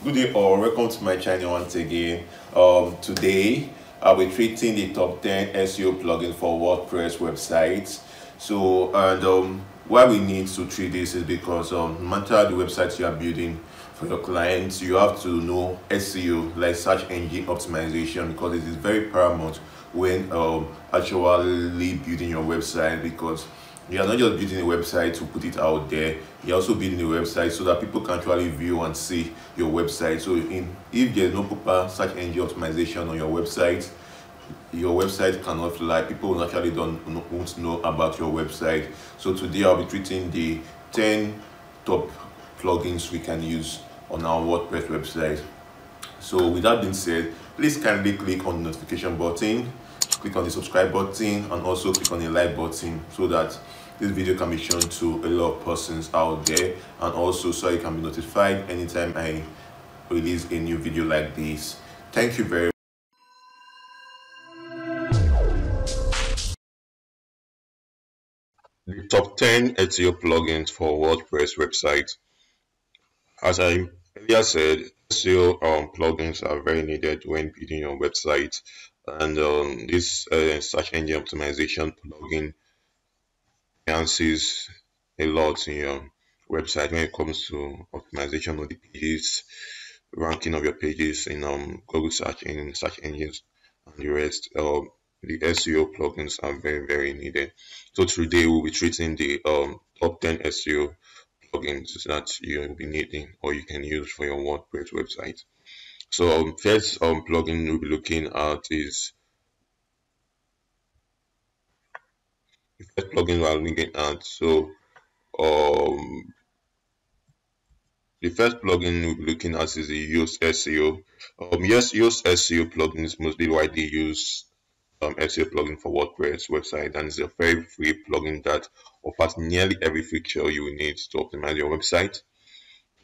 Good day all, welcome to my channel once again. Today I'll be treating the top 10 SEO plugins for WordPress websites. Why we need to treat this is because no matter the websites you are building for your clients, you have to know SEO, like search engine optimization, because it is very paramount when actually building your website, because you are not just building a website to put it out there, you're also building a website so that people can actually view and see your website. So if there's no proper search engine optimization on your website cannot fly. People will actually won't know about your website. So today I'll be treating the 10 top plugins we can use on our WordPress website. So with that being said, please kindly click on the notification button, click on the subscribe button, and also click on the like button so that this video can be shown to a lot of persons out there, and also so you can be notified anytime I release a new video like this. Thank you very much. The top 10 SEO plugins for WordPress website. As I earlier said, SEO plugins are very needed when building your website, and this search engine optimization plugin enhances a lot in your website when it comes to optimization of the pages, ranking of your pages in Google search engines, and the rest. The SEO plugins are very needed. So today we'll be treating the top 10 SEO plugins that you'll be needing or you can use for your WordPress website. So first plugin we'll be looking at is the first plugin we're looking at. So the first plugin we'll be looking at is the Yoast SEO. Yes, Yoast SEO plugin is mostly widely used SEO plugin for WordPress website, and it's a very free plugin that offers nearly every feature you will need to optimize your website.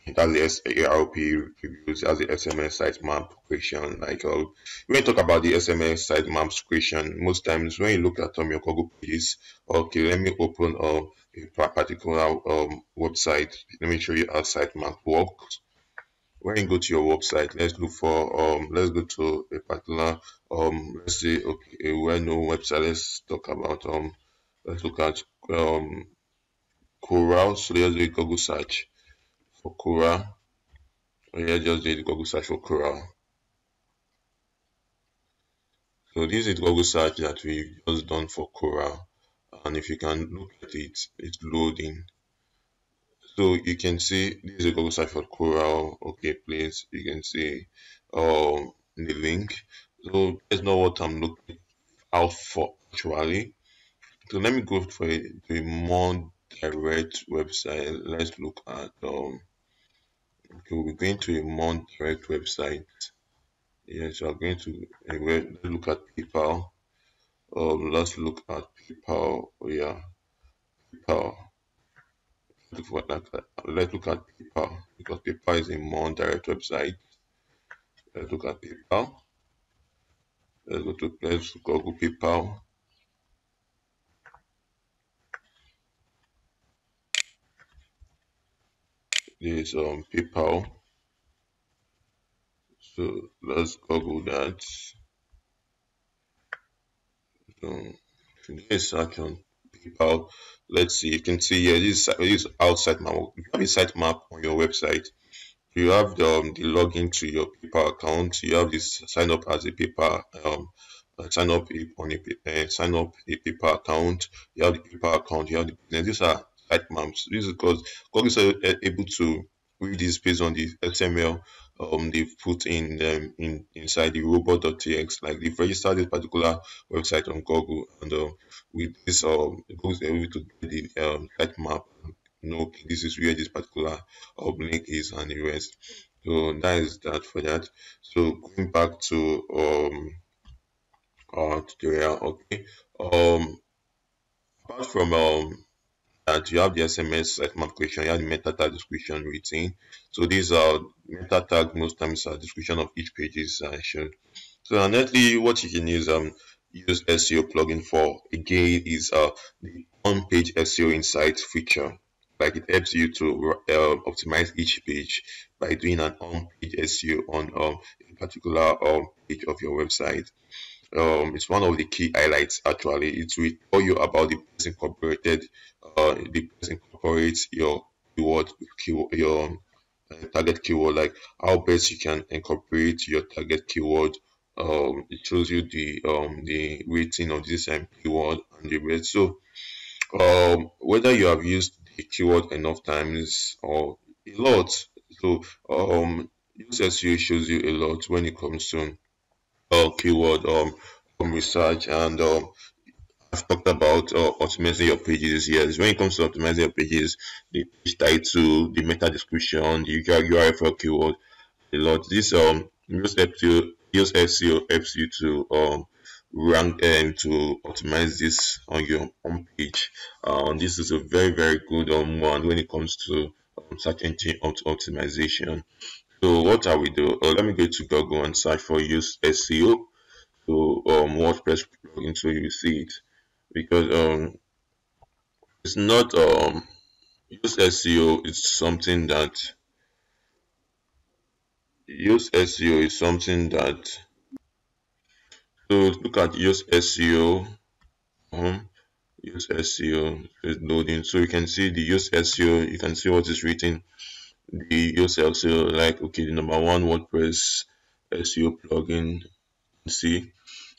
It has the SERP reviews, it has the SMS sitemap creation. When you talk about the SMS sitemaps creation, most times when you look at your Google pages, okay, let me open a particular website. Let me show you how sitemap works. When you go to your website, let's go to a particular let's say okay, a well-known website. Let's talk about let's look at Coral. So let's do a Google search for Coral. Yeah, just do the Google search for Coral. So this is Google search that we just done for Coral, and if you can look at it, it's loading. So you can see this is a Google search for Coral. Okay, please, you can see the link. So that's not what I'm looking out for actually. So let me go for a more direct website. Let's look at okay, we're going to a more direct website. Yes, we are going to let's look at PayPal. Let's look at PayPal. Oh, yeah, PayPal. Let's look at PayPal because PayPal is a more direct website. Let's look at PayPal. Let's Google PayPal. This PayPal. So let's Google that. So this search on PayPal. Let's see. You can see here this is outside map. If you have a sitemap on your website, you have the login to your PayPal account. You have this sign up as a PayPal sign up a PayPal account. You have the PayPal account. You have the business. These are sitemaps. This is because Google is able to read this based on the XML they've put inside the robot.txt. Like they've registered this particular website on Google, and with this Google is able to get the sitemap. Okay, this is where this particular link is and the rest. So that is that for that. So going back to our tutorial, okay. Apart from that, you have the SMS sitemap creation, you have the meta tag description routine. So these are meta tag most times are description of each page's shown. So honestly, what you can use SEO plugin for again is the on-page SEO insights feature. like it helps you to optimize each page by doing an on-page SEO on a particular page of your website. It's one of the key highlights actually. It will tell you about the best incorporated, the best incorporates your your target keyword, like how best you can incorporate your target keyword. It shows you the rating of this keyword and the rest. So whether you have used the keyword enough times or a lot. So use SEO shows you a lot when it comes to keyword research, and I've talked about optimizing your pages. Yes, when it comes to optimizing your pages, the page title, the meta description, the URL for keyword, a lot. This use SEO helps you to rank and to optimize this on your home page. This is a very good one when it comes to search engine optimization. So what are we do? Let me go to Google and search for use SEO to WordPress plugin so you see it, because it's not use SEO is something that use SEO is something that so look at use SEO. Use SEO is loading, so you can see the use SEO. You can see what is written. The use SEO, like okay, the number one WordPress SEO plugin. See,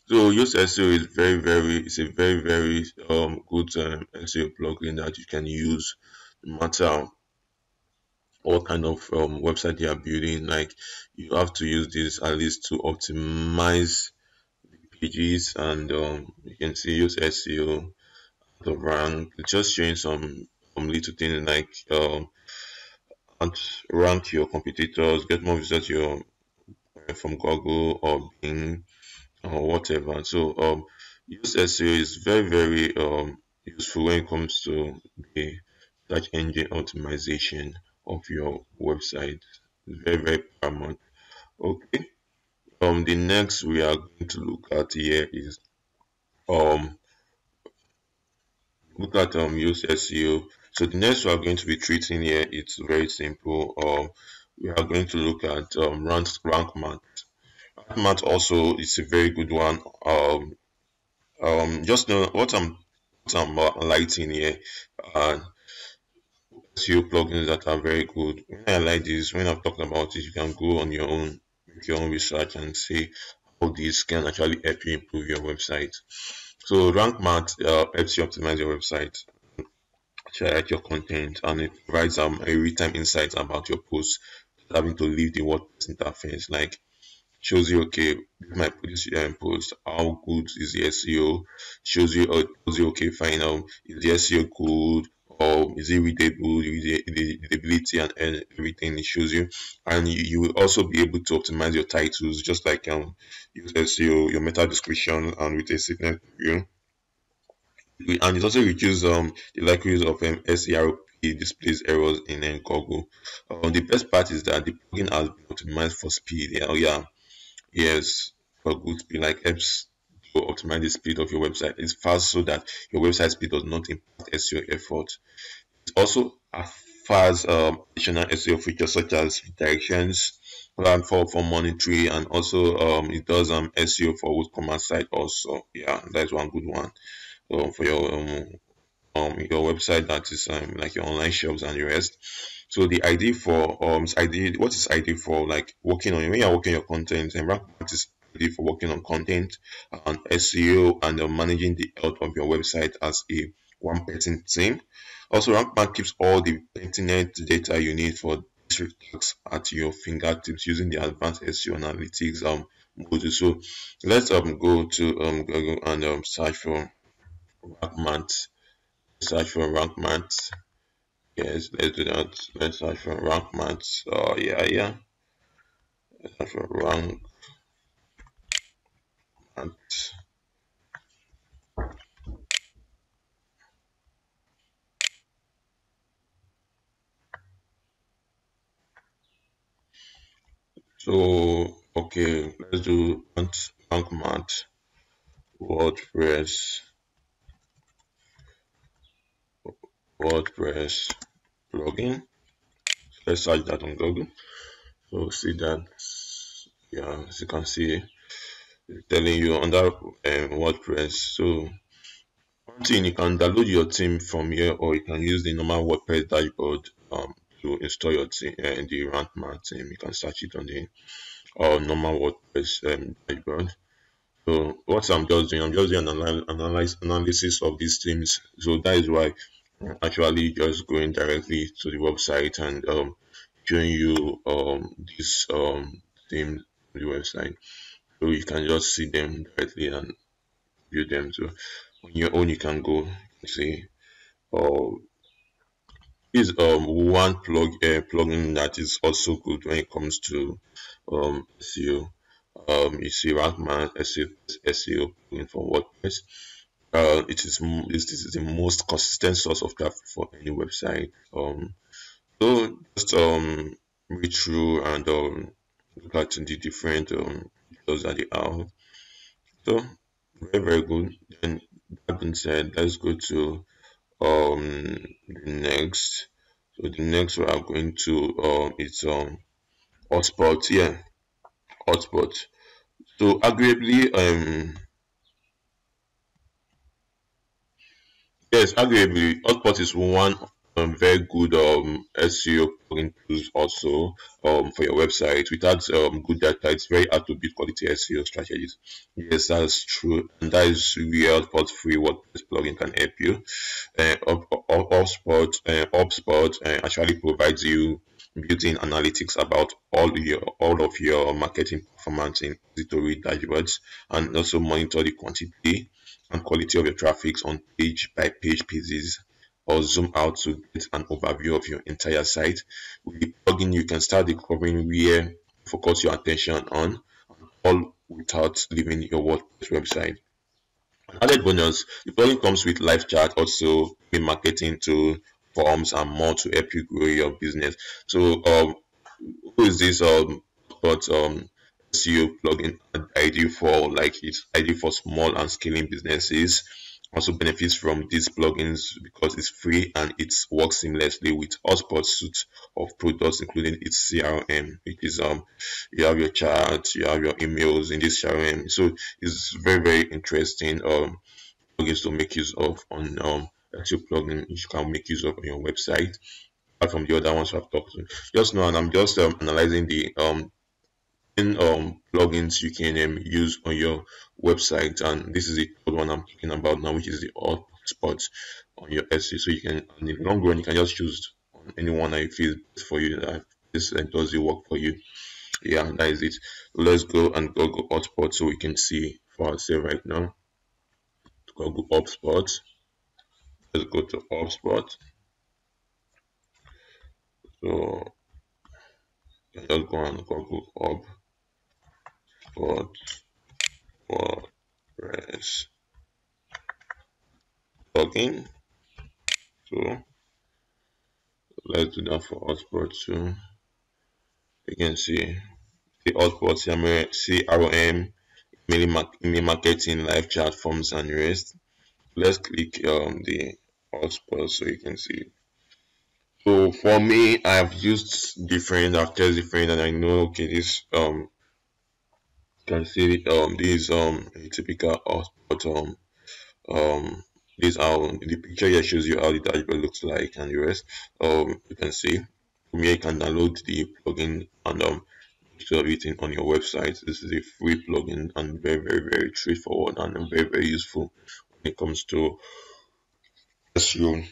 so use SEO is it's a very good SEO plugin that you can use no matter what kind of website you are building. Like you have to use this at least to optimize pages, and you can see use SEO the rank. It's just showing some little things like and rank your competitors, get more visitors your from Google or Bing or whatever. So use SEO is very useful when it comes to the search engine optimization of your website. It's very paramount. Okay. The next we are going to look at here is um look at use SEO. So the next we are going to be treating here, it's very simple. We are going to look at rank math. Rank math also is a very good one. Just know what I'm lighting here. SEO plugins that are very good. When I like this, when I'm talking about it, you can go on your own, make your own research and see how this can actually help you improve your website. So rank math helps you optimize your website, check your content, and it provides a real-time insights about your posts, having to leave the WordPress interface. Like shows you okay, this post, how good is the SEO? Shows you okay, fine. Is the SEO good? Or is it readable? The readability and everything it shows you, and you will also be able to optimize your titles, just like use SEO, your meta description, and with a signal review. And it also reduces the likelihood of SERP displays errors in Google. The best part is that the plugin has been optimized for speed. Yeah, yes, for good speed, like helps to optimize the speed of your website. It's fast so that your website speed does not impact SEO effort. It also offers additional SEO features such as redirections for monitoring, and also it does SEO for WooCommerce site also. Yeah, that's one good one for your website, that is like your online shops and the rest. So the idea for it's ideal. What is ideal for like working on when you're working your content, and rank math is ideal for working on content and SEO and managing the health of your website as a one person team. Also, rank math keeps all the pertinent data you need for district tasks at your fingertips using the advanced SEO analytics module. So let's go to Google and search for rank math. Search for rank math. Yes, let's do that. Let's search for rank maths. Yeah. Let's search for rank maths. So, okay, let's do rank maths. WordPress. WordPress. plugin. Let's search that on Google. So see that, yeah, as you can see, it's telling you under WordPress. So one thing, you can download your theme from here, or you can use the normal WordPress dashboard to install your theme, the Rantman theme. You can search it on the normal WordPress dashboard. So what I'm just doing, I'm just doing an analysis of these themes. So that is why I'm actually just going directly to the website and showing you this theme on the website. So you can just see them directly and view them. So on your own, you can go see. Uh, is one plugin that is also good when it comes to SEO. You see Rankman SEO plugin for WordPress. This is the most consistent source of traffic for any website. So just read through and look at the different features that they have. So very good. Then that being said, let's go to the next. So the next we are going to it's hotspot. Yeah, hotspot. So arguably yes, arguably, Hotpot is one very good SEO plugin tools also for your website. Without good data, it's very hard to build quality SEO strategies. Yes, that's true, and that is where Hotpot free WordPress plugin can help you. HubSpot actually provides you built-in analytics about all of your marketing performance in easy-to-read dashboards, and also monitor the quantity and quality of your traffic on page by page pieces, or zoom out to get an overview of your entire site. With the plugin, you can start discovering where focus your attention on, all without leaving your WordPress website. Added bonus, the plugin comes with live chat, also marketing to forms and more to help you grow your business. So who is this but SEO plugin ideal for? Like, it's ideal for small and scaling businesses. Also benefits from these plugins because it's free and it works seamlessly with Hotspot's suite of products, including its CRM, which is you have your chat, you have your emails in this CRM. So it's very interesting plugins to make use of on SEO plugin you can make use of on your website, apart from the other ones I've talked to just now. And I'm just analyzing the plugins you can use on your website, and this is the third one I'm talking about now, which is the hotspot on your SEO. So you can, in the long run, you can just choose on any one that you feel best for you, that this does it work for you. Yeah, that is it. Let's go and Google hotspot so we can see for ourselves right now. Google hotspot. Let's go to hotspot. So you can just go and Google hotspot WordPress plugin. So let's do that for hotspot too. You can see the hotspot CRM, email marketing, live chat, forms, and rest. Let's click the hotspot so you can see. So for me, I've used I've tested different, and I know, okay, this can see this a typical hotspot these are the picture here shows you how the dashboard looks like and the rest. You can see from here you can download the plugin and install everything on your website. This is a free plugin and very straightforward and very useful when it comes to SEO,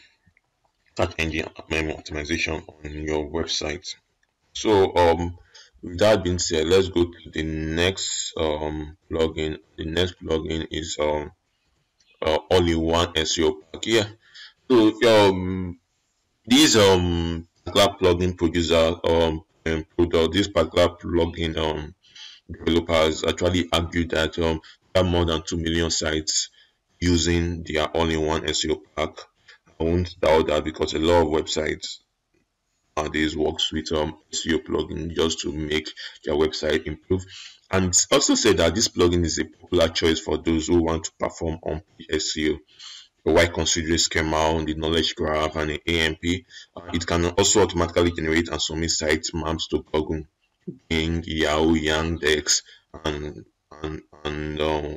search engine optimization on your website. So with that being said, let's go to the next plugin. The next plugin is all-in-one SEO pack. Yeah. So these particular plugin producer product, this particular plugin developers actually argue that there are more than 2 million sites using their all-in-one SEO pack. I won't doubt that, because a lot of websites nowadays works with SEO plugin just to make their website improve. And also say that this plugin is a popular choice for those who want to perform on SEO. a Y considerate schema, the knowledge graph, and the AMP. It can also automatically generate and submit site maps to Google, Bing, Yahoo, Yandex, and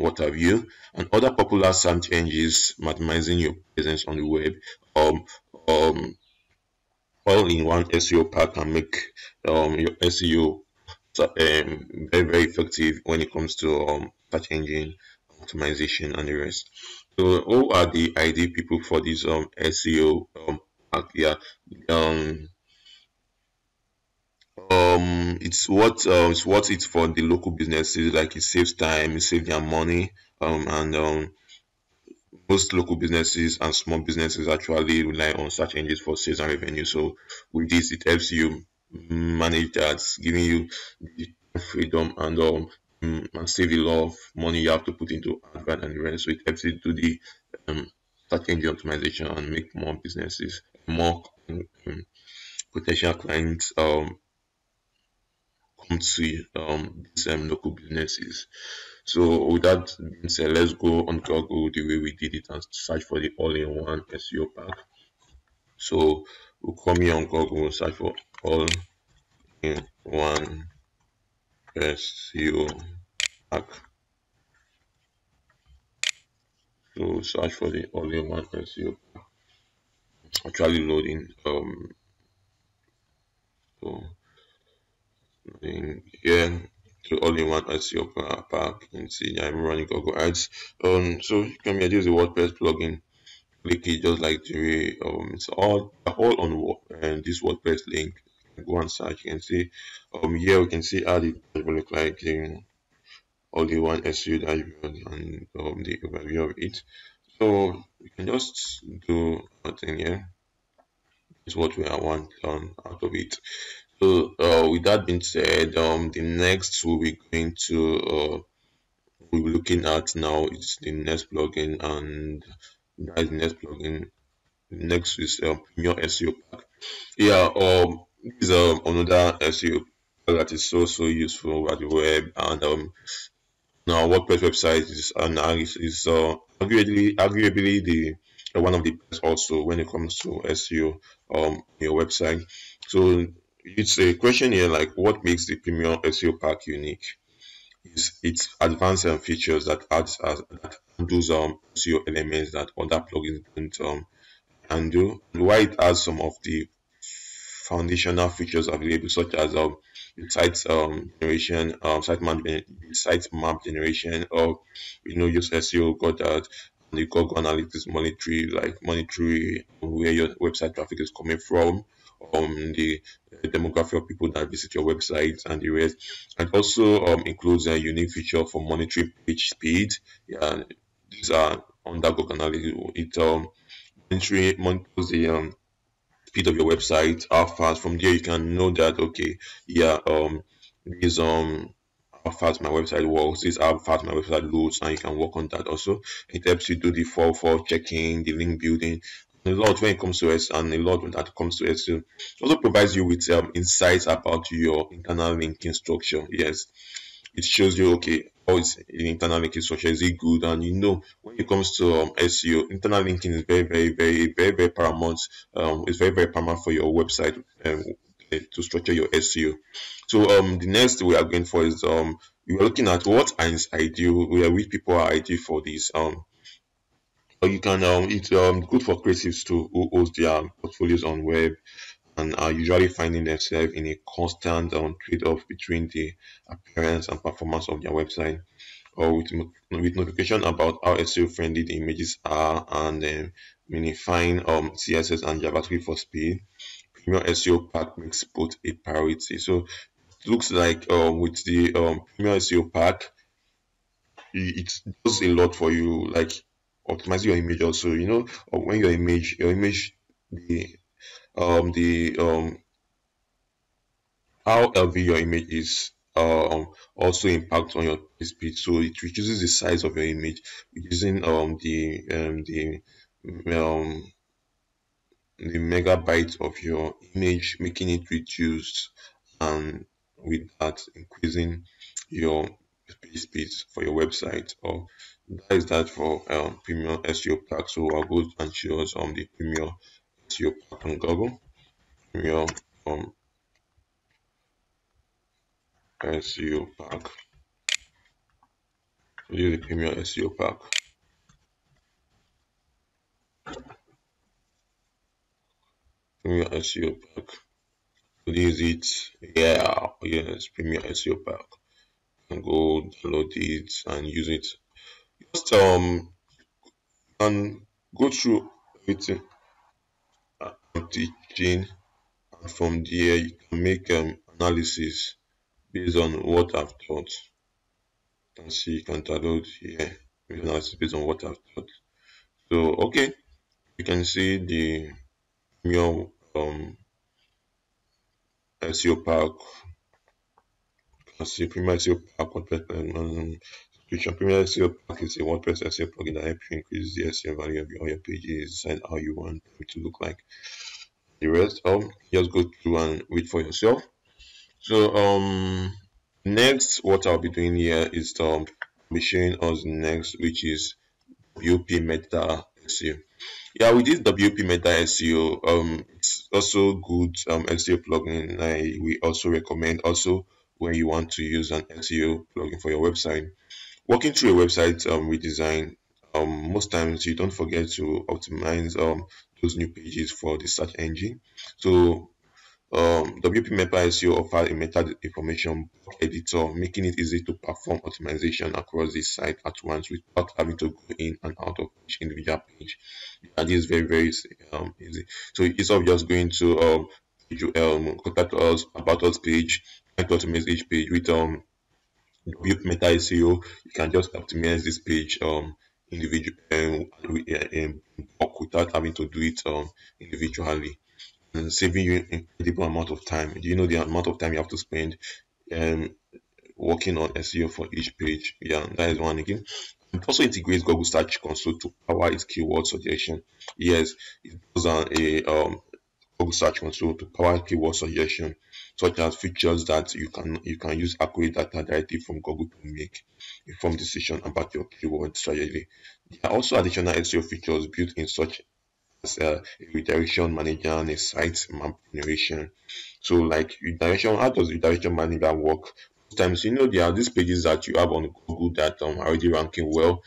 what have you, and other popular search engines, maximizing your presence on the web. Um, um, All-in-one SEO pack can make your SEO very very effective when it comes to search engine optimization and the rest. So who are the ideal people for this SEO pack? Yeah, um it's what it's for the local businesses, like it saves time, it saves their money, and most local businesses and small businesses actually rely on search engines for sales and revenue. So with this, it helps you manage that, giving you the freedom and save a lot of money you have to put into advert and the rest. So it helps you do the search engine optimization and make more businesses, more potential clients come to these local businesses. So with that being said, let's go on Google the way we did it and search for the all-in-one SEO pack. So we'll come here on Google, search for all-in-one SEO pack. So search for the all-in-one SEO pack. Actually loading. So yeah, to all-in-one SEO pack. You can see I'm running Google Ads. So you come here. This is a WordPress plugin. Click it just like the way it's all on this WordPress link. Go and search. You can see here we can see how the dashboard look like, all the one SEO dashboard and the overview of it. So we can just do a thing here. Is what we want out of it. So with that being said, the next we'll be going to we'll be looking at now is the next plugin, and that is the next plugin. Next is Premium SEO pack. Yeah, this is another SEO that is so useful at the web, and now WordPress website is arguably the one of the best also when it comes to SEO your website. So it's a question here like what makes the Premium SEO pack unique? Is its advanced features that adds as that handles SEO elements that other plugins don't and do, and why it has some of the foundational features available, such as site generation, site map generation, or use SEO got that, and the Google Analytics monitoring where your website traffic is coming from, the demographic of people that visit your website and the rest, and also includes a unique feature for monitoring page speed. Yeah, these are under Google Analytics. It monitors the speed of your website, how fast. From there you can know that okay, yeah, this how fast my website works, this how fast my website loads, and you can work on that. Also it helps you do the for checking, the link building, a lot when it comes to S, and a lot when that comes to SEO. Also provides you with insights about your internal linking structure. Yes, it shows you okay how is the internal linking structure, is it good, and when it comes to SEO, internal linking is very paramount. It's very paramount for your website to structure your SEO. So the next we are going for is we are looking at what is ideal, which people are ideal for this. Or you can it's good for creatives to who host their portfolios on web and are usually finding themselves in a constant trade-off between the appearance and performance of their website, or with notification about how SEO friendly the images are, and minifying CSS and JavaScript for speed. Premium SEO pack makes both a priority. So it looks like with the Premium SEO pack, it does a lot for you, like optimize your image also. Or when your image the how healthy your image is also impact on your speed. So it reduces the size of your image, reducing um the megabyte of your image, making it reduced, and with that increasing your page speeds for your website. Or that is that for premium SEO pack. So I'll go and show us the premium SEO pack on Google. Premium SEO pack. So this is the premium SEO pack. Premium SEO pack. So this is it. Yeah, yes, premium SEO pack. You can go download it and use it. Just and go through everything I'm teaching, and from there you can make analysis based on what I've taught. You can see, you can download here, make analysis based on what I've taught. So okay, you can see the premium SEO pack. You can see premium SEO pack WordPress subscription. Premium SEO pack is a WordPress SEO plugin that helps you increase the SEO value of all your pages, decide how you want them to look like. The rest, just go through and read for yourself. So next, what I'll be doing here is be showing us next, which is WP Meta SEO. Yeah, with this WP Meta SEO, it's also good SEO plugin. We also recommend also when you want to use an SEO plugin for your website. Working through a website redesign, most times you don't forget to optimize those new pages for the search engine. So WP Meta SEO offers a meta information editor, making it easy to perform optimization across the site at once without having to go in and out of each individual page. And this is very easy. So instead of just going to contact us about us page, trying to optimize each page with WP Meta SEO, you can just optimize this page individual without having to do it individually, and saving you an incredible amount of time. Do you know the amount of time you have to spend um, working on SEO for each page? Yeah, that is one again. It also integrates Google Search Console to power its keyword suggestion. Yes, it does Google Search Console to power keyword suggestion, such as features that you can use accurate data directly from Google to make informed decision about your keyword strategy. There are also additional SEO features built in, such as a redirection manager and a site map generation. So like redirection, how does redirection manager work? Sometimes there are these pages that you have on Google that are already ranking well,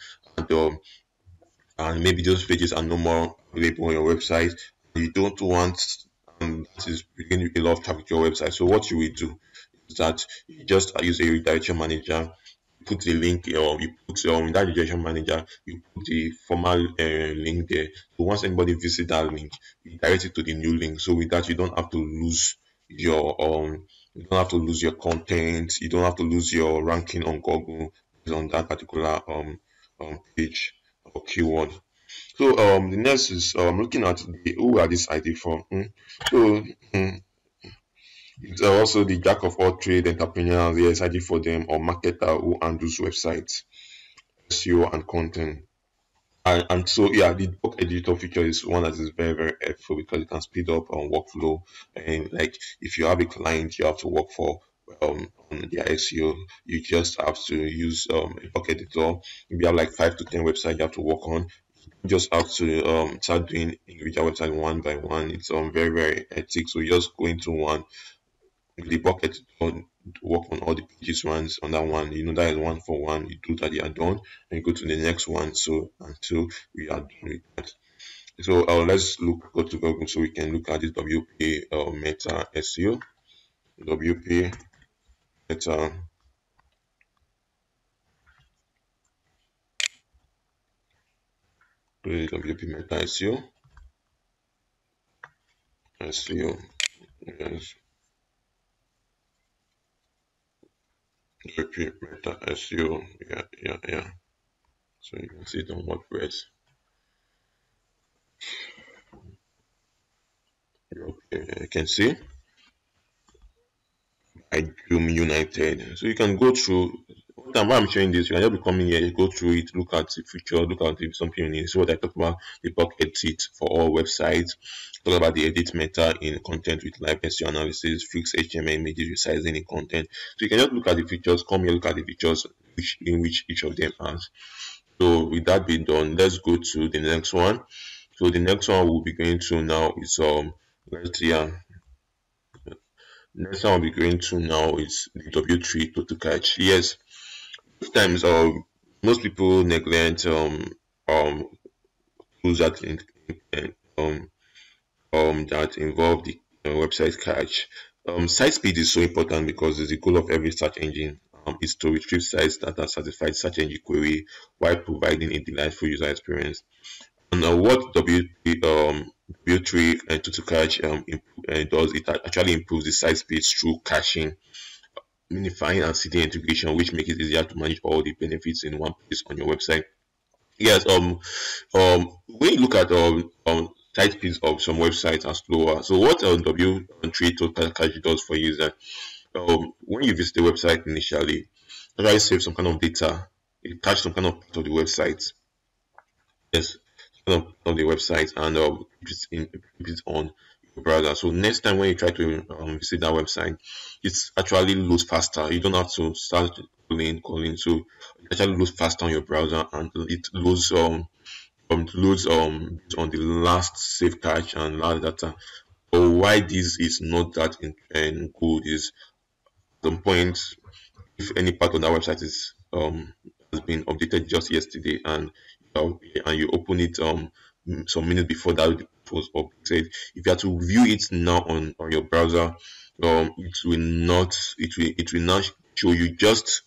and maybe those pages are no more available on your website. You don't want, that is bringing a lot of traffic to your website. So what you will do is that you just use a redirection manager, put the link, or you put in that redirection manager, you put the formal link there. So once anybody visits that link, you direct it to the new link. So with that, you don't have to lose your content. You don't have to lose your ranking on Google on that particular page or keyword. So the next is looking at who are this ID for. So it's also the jack of all trade entrepreneurs, yes, ID for them, or marketer who handles websites, SEO and content. And so yeah, the book editor feature is one that is very helpful because it can speed up on workflow. And like if you have a client you have to work for on their SEO, you just have to use a book editor. If you have like 5 to 10 websites you have to work on, you just have to start doing individual website one by one. It's very hectic. So you just go into one, the bucket, work on all the pages once on that one. That is one for one. You do that, you are done, and you go to the next one. So until we are done with that. So let's go to Google so we can look at this WP Meta SEO. WP Meta WP Meta SEO. SEO. Yes. WP Meta SEO. Yeah. So you can see it on WordPress. Okay, you can see I United. So you can go through Time while I'm showing this, you can just be coming here, you go through it, look at the feature, look at the, something you need. So what I talk about, the bulk edit for all websites, talk about the edit meta in content with live SEO analysis, fix HTML images resizing in content. So you can just look at the features, come here, look at the features in which each of them has. So with that being done, let's go to the next one. So the next one we'll be going to now is let's see next one we'll be going to now is the W3 total catch. Yes, sometimes most people neglect tools that that involve the website cache. Site speed is so important because it's the goal of every search engine is to retrieve sites that are satisfied search engine query while providing a delightful user experience. And what W3 and total cache does, it actually improves the site speed through caching, minifying and city integration, which makes it easier to manage all the benefits in one place on your website. Yes, when you look at site speeds of some websites are slower. So what W3 total cache does for you is that when you visit the website initially, it actually saves some kind of data. It caches some kind of part of the website. Yes, of the website and keep it on your browser. So next time when you try to visit that website, it's actually loads faster. You don't have to start calling. So it actually loads faster on your browser and it loads loads on the last save cache and last data. But why this is not that good is some point if any part of that website is has been updated just yesterday and you open it some minutes before that was updated, if you have to view it now on your browser, it will not show you just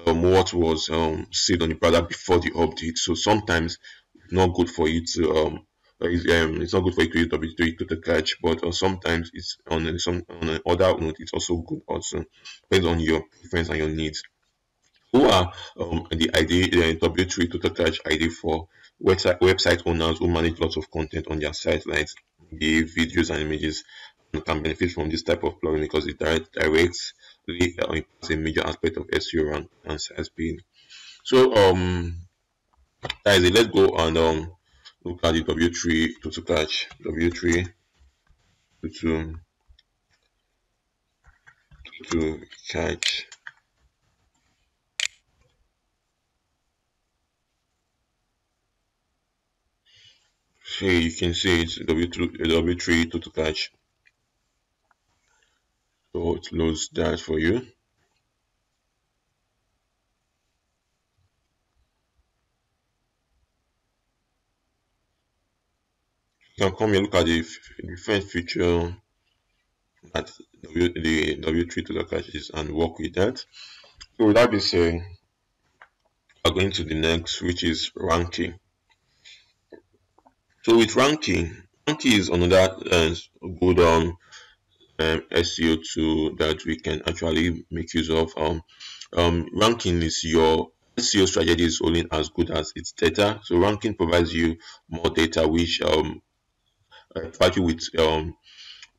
what was saved on the browser before the update. So sometimes it's not good for you to it's not good for you to use W3 to the cache, but sometimes it's on another note, it's also good also based on your preference and your needs. Who are the ID W3 total cache ID for website owners who manage lots of content on their site, like the videos and images, and can benefit from this type of plugin because it directly impacts a major aspect of SEO and site speed. So that is it. Let's go and look at the W3 total cache. W3 to cache. So you can see it's W3 total cache. So it loads that for you. You can come here, look at the different feature that the W3 total cache is and work with that. So with that being said, we're going to the next, which is ranking. So with ranking is another good SEO tool that we can actually make use of. Ranking is your SEO strategy is only as good as its data. So ranking provides you more data, which provide you with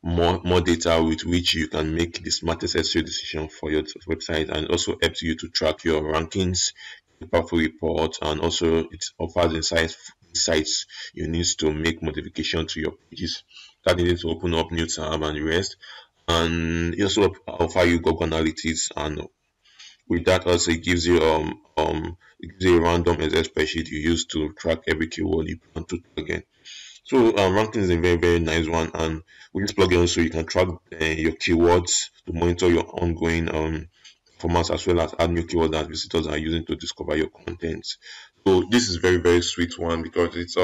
more data with which you can make the smartest SEO decision for your website, and also helps you to track your rankings, powerful report, and also it offers insights you need to make modification to your pages that needed to open up new tab and the rest. And it also offer you Google Analytics, and with that also it gives you it gives you a random Excel spreadsheet you use to track every keyword you want to target. So ranking is a very nice one, and with this plugin also you can track your keywords to monitor your ongoing performance, as well as add new keywords that visitors are using to discover your content. So this is very sweet one because it's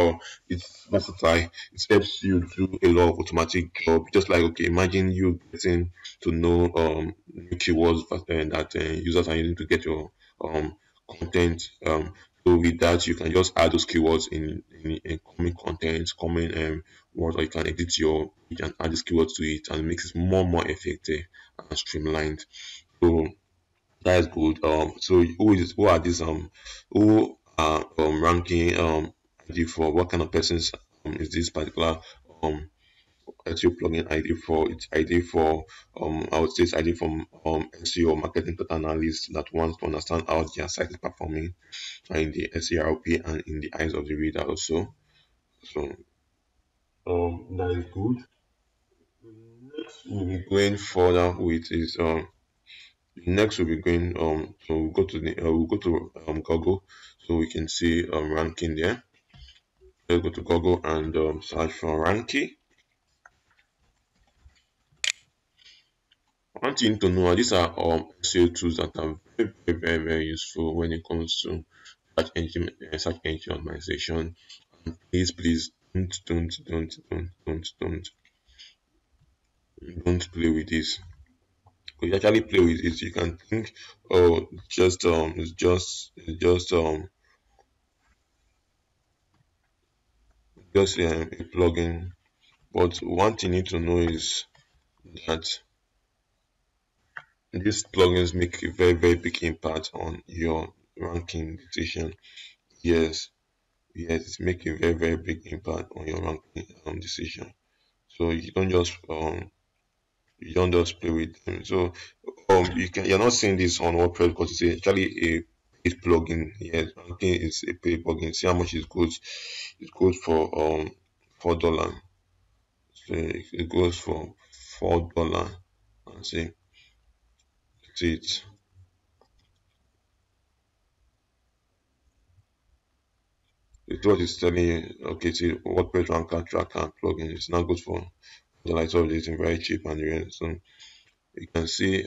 versatile. It helps you do a lot of automatic job. Just like, okay, imagine you getting to know new keywords that users are using to get your content. So with that, you can just add those keywords in common content, common words, or you can edit your page and add these keywords to it, and it makes it more effective and streamlined. So that is good. So who are these who are ranking ID for what kind of persons is this particular SEO plugin ID for its ID for I would say it's ID from SEO marketing data analyst that wants to understand how their site is performing in the SERP and in the eyes of the reader also. So that is good. Next we'll be going further with is next we'll be going so we'll go to the we'll go to Google so we can see ranking there. Let's go to Google and search for ranking. One thing to know, these are SEO tools that are very useful when it comes to search engine optimization. And please don't play with this. If you actually play with it, you can think, oh, just a plugin. But one thing you need to know is that these plugins make a very big impact on your ranking decision. Yes, it's making a very big impact on your ranking decision. So you don't just play with them. So you're not seeing this on WordPress because it's actually a paid plugin. Yes, ranking is a paid plugin. See how much it goes. It goes for $4. So it goes for $4 and see it. It's what it's telling you. Okay, see WordPress ranker tracker plugin. It's not good for the light of this very cheap and real. So you can see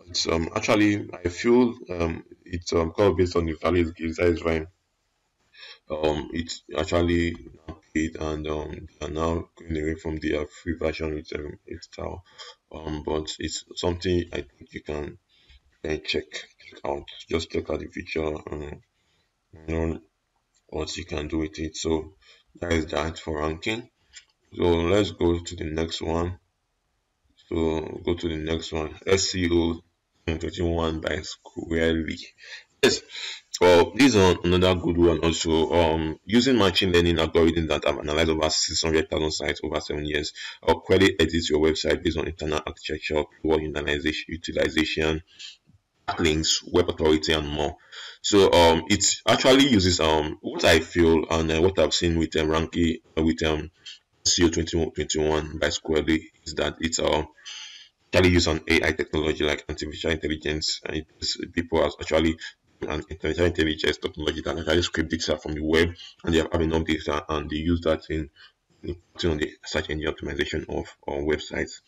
it's actually I feel it's kind of based on the value it gives. That is why it's actually now paid and they are now going away from their free version with style. But it's something I think you can check out. Just check out the feature and you know what you can do with it. So that is that for ranking. So let's go to the next one. So go to the next one. SEO 21 by Squarely. Yes. Well, this is another good one also. Using machine learning algorithm that have analyzed over 600,000 sites over 7 years, Query edits your website based on internal architecture, keyword utilization, backlinks, web authority, and more. So it actually uses what I feel and what I've seen with ranking with SEO 2021 by Squarely is that it's actually use on AI technology like artificial intelligence, and people are actually an artificial intelligence technology that actually scrape data from the web, and they have enough data, and they use that in putting on the search engine optimization of websites.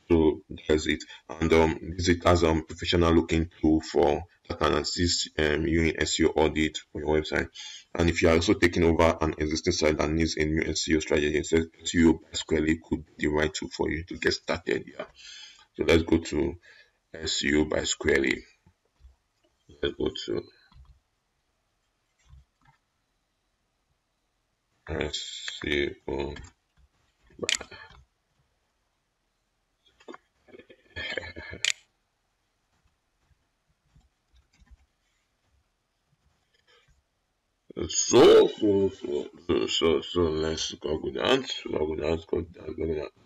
So that's it, and this it as a professional looking tool for that can assist you in SEO audit for your website. And if you are also taking over an existing site that needs a new SEO strategy, SEO basically could be the right tool for you to get started. Yeah. So let's go to SEO by Squarely. Let's go to SEO. So let's Google that. Google that.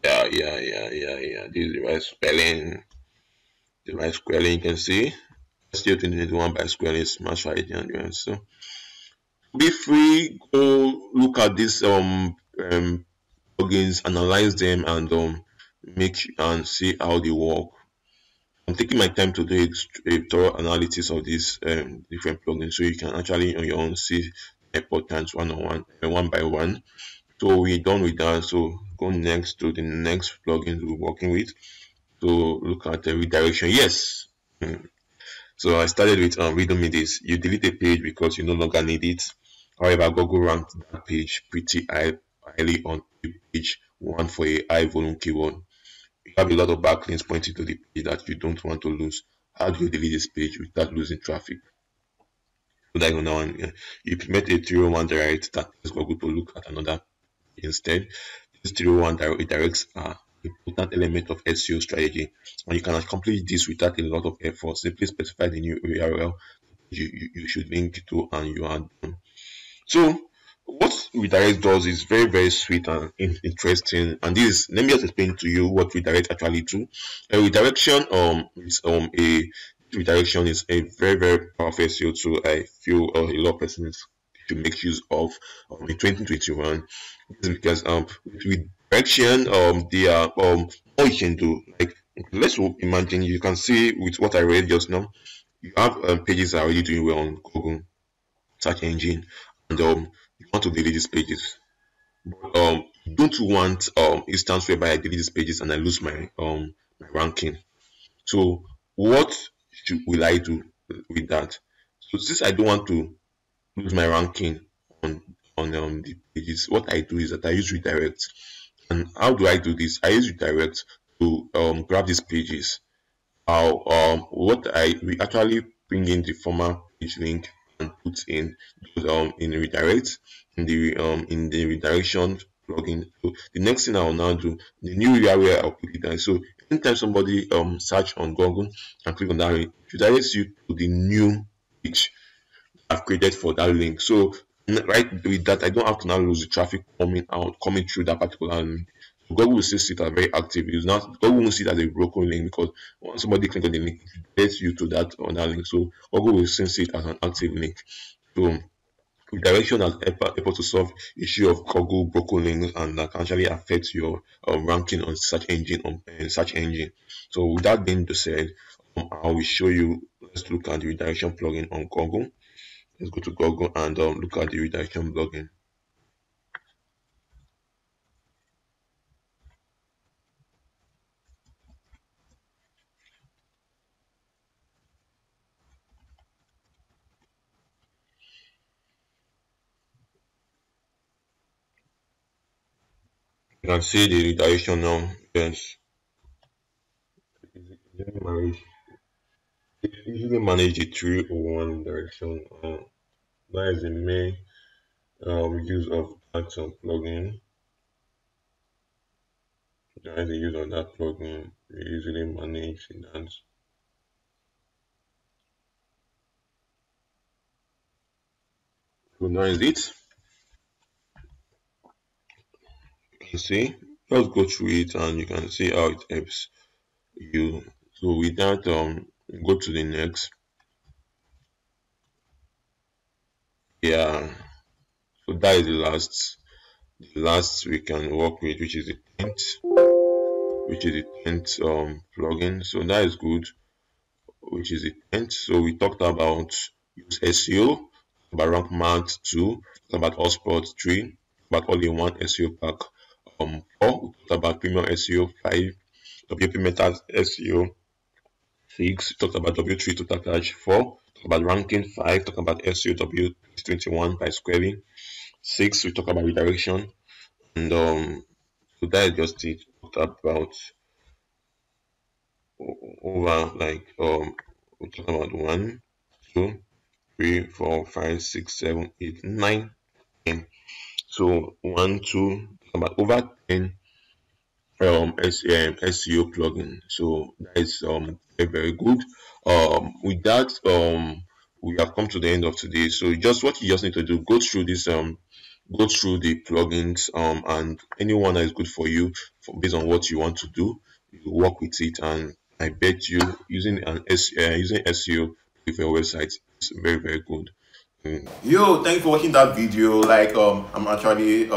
Yeah. This is the right spelling. The right spelling you can see. SEO 2021 by Squarely Smash ID and so be free, go look at these plugins, analyze them and make and see how they work. I'm taking my time to do a thorough analysis of these different plugins so you can actually on your own see importance one by one. So we're done with that. So go next to the next plugin we're working with. So look at the redirection. Yes. So I started with reading me this. You delete a page because you no longer need it. However, Google ranked that page pretty highly on page one for a high volume keyword. You have a lot of backlinks pointing to the page that you don't want to lose. How do you delete this page without losing traffic? So that now you implement a 301 direct that is Google to look at another instead. This 301 directs are important element of SEO strategy, and you can accomplish this without a lot of effort. Simply specify the new URL you should link to, and you are done. So what redirect does is very sweet and interesting, and this let me just explain to you what redirect actually do. A redirection is a redirection is a very powerful SEO tool. I feel a lot of persons should make use of in 2021. This is because with redirection there are more you can do. Like, let's imagine, you can see with what I read just now, you have pages that are already doing well on Google search engine, and you want to delete these pages, but you don't want instance whereby I delete these pages and I lose my ranking. So what will I do with that? So since I don't want to lose my ranking on the pages, what I do is that I use redirect. And how do I do this? I use redirect to grab these pages. How what I we actually bring in the former page link and put in redirect in the redirection plugin. So the next thing I will now do, the new URL, I'll put it down. So anytime somebody search on Google and click on that link, it redirects you to the new page I've created for that link. So right with that, I don't have to now lose the traffic coming through that particular link. So Google will still see it as very active. It's not, Google won't see it as a broken link, because once somebody clicks on the link, it gets you to that on that link. So Google will still see it as an active link. So redirection has able to solve issue of Google broken links, and that can actually affect your ranking on search engine. So with that being said, I will show you. Let's look at the redirection plugin on Google. Let's go to Google and look at the redirection plugin. You can see the redirection now. Yes, it usually manage the 301 direction. That is the main use of that plugin. That is the use of that plugin. We usually manage that. So now is it. You can see. Just go through it and you can see how it helps you. So with that, go to the next. Yeah. So that is the last we can work with, which is the 10th plugin. So that is good, which is the 10th. So we talked about use SEO, about rank math 2, about hotspot 3, about all-in-one SEO pack 4, we talked about premium SEO 5, WP meta SEO 6, we talked about W3 total cache 4, talked about ranking 5, talked about SEO W21 by squaring 6, we talked about redirection, and so that is just it. We talked about over like we talked about 1, 2, 3, 4, 5, 6, 7, 8, 9, 10. So 1, 2, about over 10 SEO plugin. So that is very good. With that, we have come to the end of today. So just what you just need to do, go through this go through the plugins and anyone that is good for you based on what you want to do, you work with it, and I bet you using using SEO with your website is very good. Yo, thank you for watching that video. Like I'm actually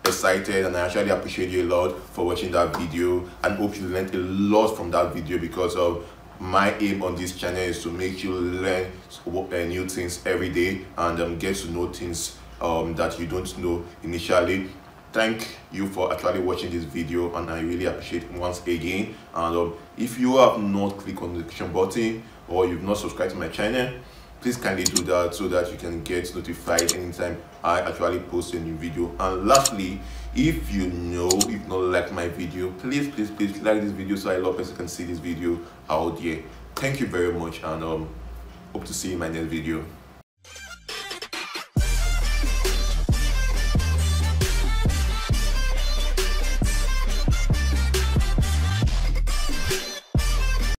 excited, and I actually appreciate you a lot for watching that video, and hope you learned a lot from that video, because of my aim on this channel is to make you learn new things every day, and get to know things that you don't know initially. Thank you for actually watching this video, and I really appreciate it once again. And if you have not clicked on the notification button, or you've not subscribed to my channel, please kindly do that, so that you can get notified anytime I actually post a new video. And lastly, if you've not liked my video, please like this video, so a lot of people can see this video out there. Thank you very much, and hope to see you in my next video.